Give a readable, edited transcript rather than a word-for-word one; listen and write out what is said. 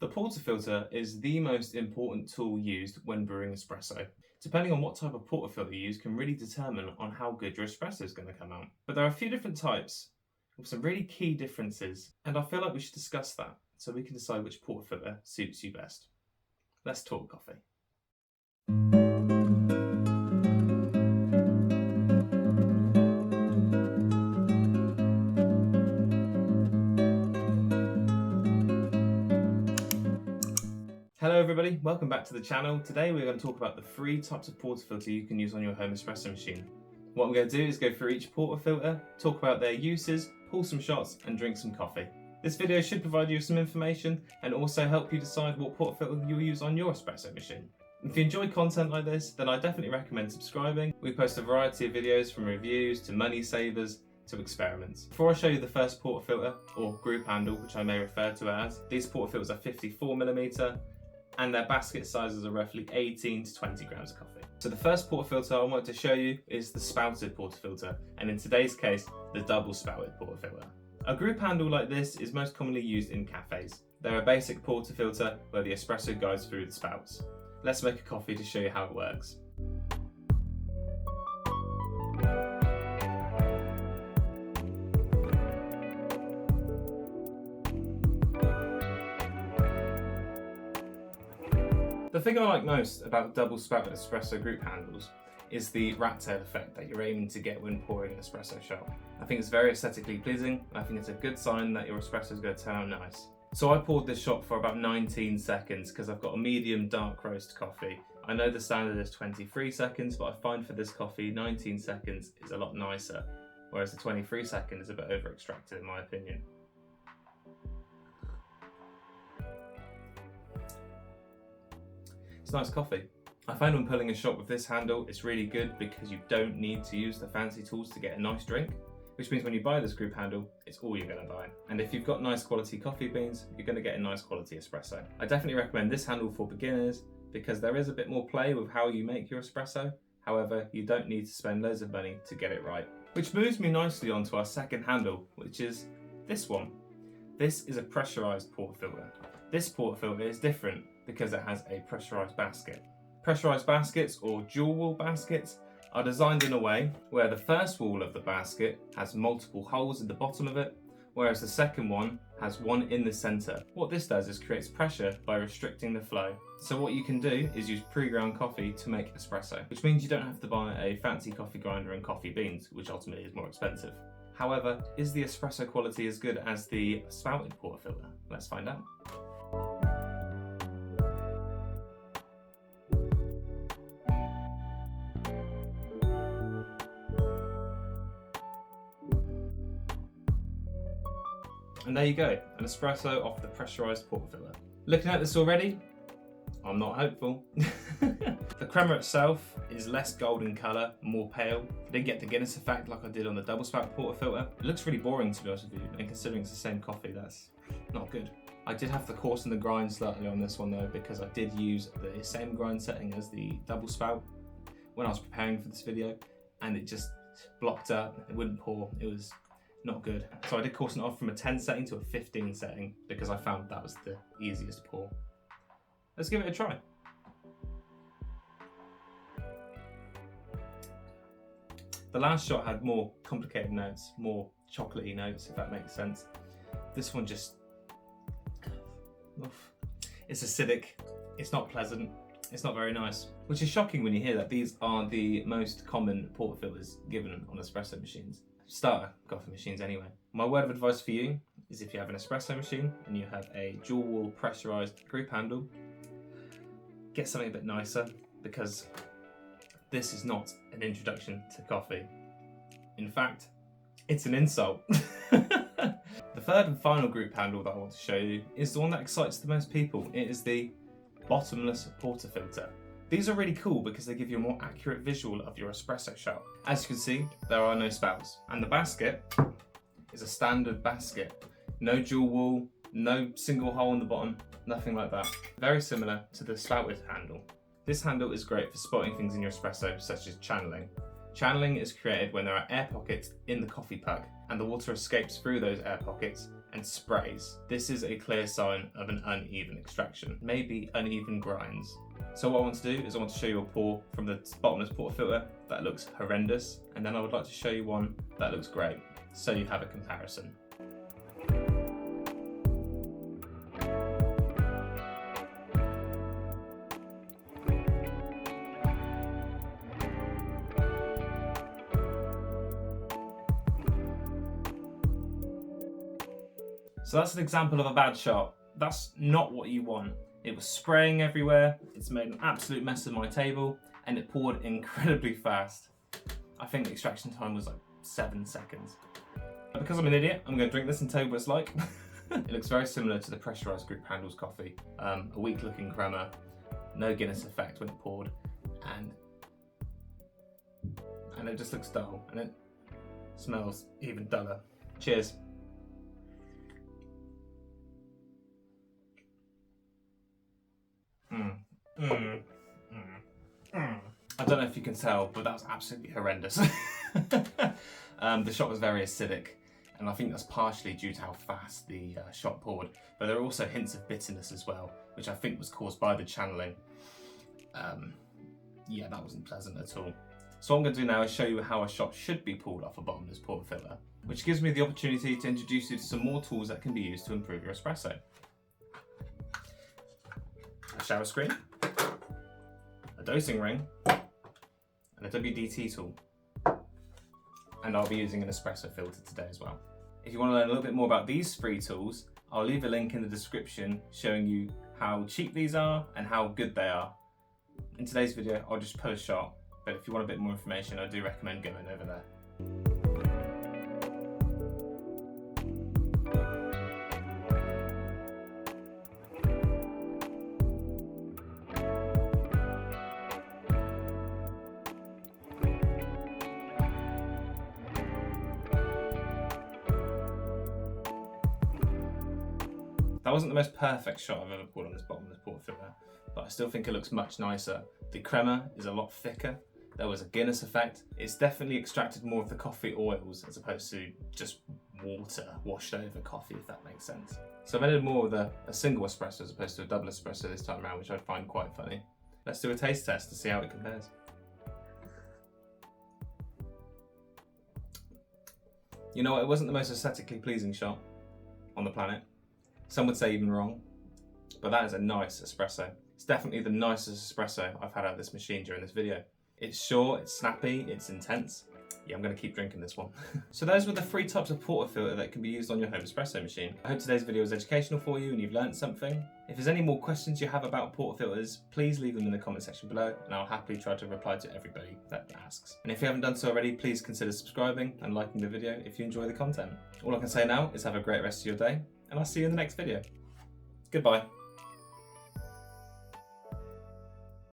The portafilter is the most important tool used when brewing espresso. Depending on what type of portafilter you use can really determine on how good your espresso is going to come out. But there are a few different types with some really key differences, and I feel like we should discuss that so we can decide which portafilter suits you best. Let's talk coffee. Hello everybody, welcome back to the channel. Today we're going to talk about the 3 types of portafilter you can use on your home espresso machine. What I'm going to do is go through each portafilter, talk about their uses, pull some shots and drink some coffee. This video should provide you with some information and also help you decide what portafilter you'll use on your espresso machine. If you enjoy content like this, then I definitely recommend subscribing. We post a variety of videos from reviews to money savers to experiments. Before I show you the first portafilter, or group handle, which I may refer to as, these portafilters are 54mm and their basket sizes are roughly 18 to 20 grams of coffee. So the first portafilter I wanted to show you is the spouted portafilter, and in today's case, the double spouted portafilter. A group handle like this is most commonly used in cafes. They're a basic portafilter where the espresso goes through the spouts. Let's make a coffee to show you how it works. The thing I like most about double spouted espresso group handles is the rat tail effect that you're aiming to get when pouring an espresso shot. I think it's very aesthetically pleasing, and I think it's a good sign that your espresso is going to turn out nice. So I poured this shot for about 19 seconds because I've got a medium dark roast coffee. I know the standard is 23 seconds, but I find for this coffee 19 seconds is a lot nicer, whereas the 23 second is a bit over extracted in my opinion. It's nice coffee. I find when pulling a shot with this handle, it's really good because you don't need to use the fancy tools to get a nice drink, which means when you buy this group handle, it's all you're going to buy. And if you've got nice quality coffee beans, you're going to get a nice quality espresso. I definitely recommend this handle for beginners because there is a bit more play with how you make your espresso. However, you don't need to spend loads of money to get it right. Which moves me nicely onto our second handle, which is this one. This is a pressurized portafilter. This portafilter is different because it has a pressurized basket. Pressurized baskets, or dual wall baskets, are designed in a way where the first wall of the basket has multiple holes in the bottom of it, whereas the second one has one in the center. What this does is creates pressure by restricting the flow. So what you can do is use pre-ground coffee to make espresso, which means you don't have to buy a fancy coffee grinder and coffee beans, which ultimately is more expensive. However, is the espresso quality as good as the spouted portafilter? Let's find out. And there you go, an espresso off the pressurized portafilter. Looking at this already, I'm not hopeful. The crema itself is less golden colour, more pale. I didn't get the Guinness effect like I did on the double spout portafilter. It looks really boring to be honest with you, and considering it's the same coffee, that's not good. I did have to coarsen the grind slightly on this one though, because I did use the same grind setting as the double spout when I was preparing for this video, and it just blocked up, it wouldn't pour, it was not good. So I did coarsen it off from a 10 setting to a 15 setting because I found that was the easiest pour. Let's give it a try. The last shot had more complicated notes, more chocolatey notes, if that makes sense. This one just, it's acidic, it's not pleasant, it's not very nice. Which is shocking when you hear that these are the most common portafilters given on espresso machines. Starter coffee machines anyway. My word of advice for you is if you have an espresso machine and you have a dual wall pressurized group handle, get something a bit nicer because this is not an introduction to coffee. In fact, it's an insult. The third and final group handle that I want to show you is the one that excites the most people. It is the Bottomless portafilter. These are really cool because they give you a more accurate visual of your espresso shot. As you can see, there are no spouts, and the basket is a standard basket. No dual wall, no single hole in the bottom, nothing like that. Very similar to the spouted handle. This handle is great for spotting things in your espresso, such as channeling. Channeling is created when there are air pockets in the coffee puck, and the water escapes through those air pockets and sprays. This is a clear sign of an uneven extraction, maybe uneven grinds. So what I want to do is I want to show you a pour from the Bottomless portafilter that looks horrendous, and then I would like to show you one that looks great, so you have a comparison. So that's an example of a bad shot. That's not what you want. It was spraying everywhere, it's made an absolute mess of my table, and it poured incredibly fast. I think the extraction time was like 7 seconds. But because I'm an idiot, I'm going to drink this and tell you what it's like. It looks very similar to the Pressurised group handles coffee. A weak looking crema, no Guinness effect when it poured, and it just looks dull, and it smells even duller. Cheers. I don't know if you can tell, but that was absolutely horrendous. The shot was very acidic, and I think that's partially due to how fast the shot poured, but there are also hints of bitterness as well, which I think was caused by the channeling. Yeah, that wasn't pleasant at all. So what I'm going to do now is show you how a shot should be poured off a Bottomless portafilter, which gives me the opportunity to introduce you to some more tools that can be used to improve your espresso. A shower screen, a dosing ring, and a WDT tool. And I'll be using an espresso filter today as well. If you want to learn a little bit more about these free tools, I'll leave a link in the description showing you how cheap these are and how good they are. In today's video, I'll just pull a shot, but if you want a bit more information, I do recommend going over there. That wasn't the most perfect shot I've ever poured on this Bottomless portafilter, but I still think it looks much nicer. The crema is a lot thicker. There was a Guinness effect. It's definitely extracted more of the coffee oils as opposed to just water washed over coffee, if that makes sense. So I've added more with a single espresso as opposed to a double espresso this time around, which I find quite funny. Let's do a taste test to see how it compares. You know what, it wasn't the most aesthetically pleasing shot on the planet. Some would say even wrong, but that is a nice espresso. It's definitely the nicest espresso I've had out of this machine during this video. It's short, it's snappy, it's intense. Yeah, I'm going to keep drinking this one. So those were the 3 types of portafilter that can be used on your home espresso machine. I hope today's video was educational for you and you've learned something. If there's any more questions you have about portafilters, please leave them in the comment section below and I'll happily try to reply to everybody that asks. And if you haven't done so already, please consider subscribing and liking the video if you enjoy the content. All I can say now is have a great rest of your day, and I'll see you in the next video. Goodbye.